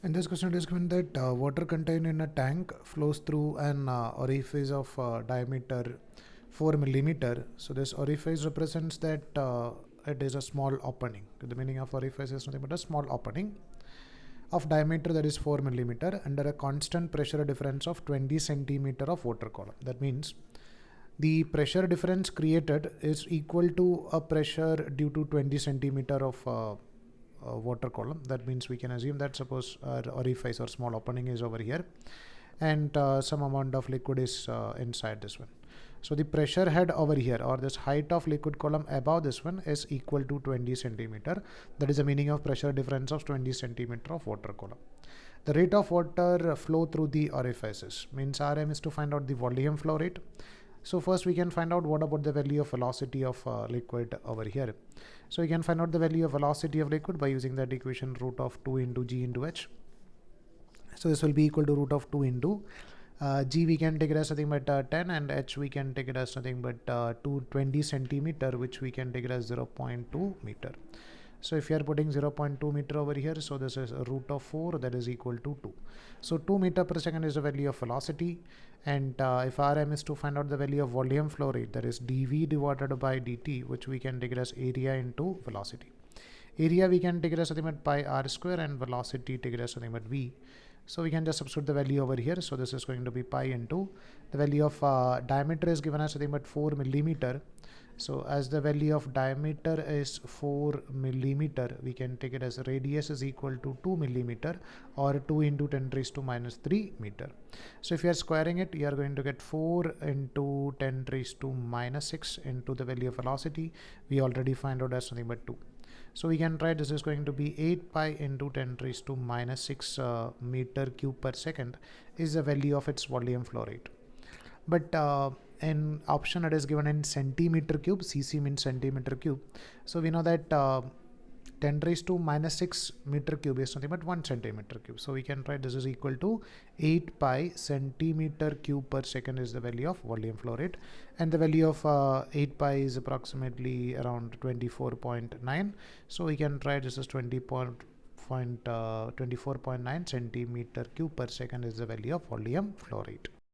In this question, it is given that water contained in a tank flows through an orifice of diameter 4 millimeter. So this orifice represents that it is a small opening. The meaning of orifice is nothing but a small opening of diameter that is 4 millimeter under a constant pressure difference of 20 centimeter of water column. That means the pressure difference created is equal to a pressure due to 20 centimeter of water column. That means we can assume that suppose our orifice or small opening is over here, and some amount of liquid is inside this one. So the pressure head over here, or this height of liquid column above this one, is equal to 20 centimeter. That is the meaning of pressure difference of 20 centimeter of water column. The rate of water flow through the orifices means RM is to find out the volume flow rate. So first we can find out what about the value of velocity of liquid over here. So we can find out the value of velocity of liquid by using that equation root of 2 into g into h. So this will be equal to root of 2 into g we can take it as nothing but 10, and h we can take it as nothing but 220 centimeter, which we can take it as 0.2 meter. So if you are putting 0.2 meter over here, so this is a root of 4, that is equal to 2. So 2 meter per second is the value of velocity, and if Rm is to find out the value of volume flow rate, that is dV divided by dt, which we can take it as area into velocity. Area we can take it as nothing but pi r square, and velocity take it as nothing but v. So we can just substitute the value over here. So this is going to be pi into the value of diameter is given as nothing but 4 millimeter. So as the value of diameter is 4 millimeter, we can take it as radius is equal to 2 millimeter, or 2 into 10 raised to minus 3 meter. So if you are squaring it, you are going to get 4 into 10 raised to minus 6 into the value of velocity. We already find out as nothing but 2. So we can write this is going to be 8 pi into 10 raised to minus 6 meter cube per second is the value of its volume flow rate. But in option it is given in centimeter cube. Cc means centimeter cube. So we know that 10 raised to minus 6 meter cube is nothing but 1 centimeter cube. So we can write this is equal to 8 pi centimeter cube per second is the value of volume flow rate, and the value of 8 pi is approximately around 24.9. So we can write this is 24.9 centimeter cube per second is the value of volume flow rate.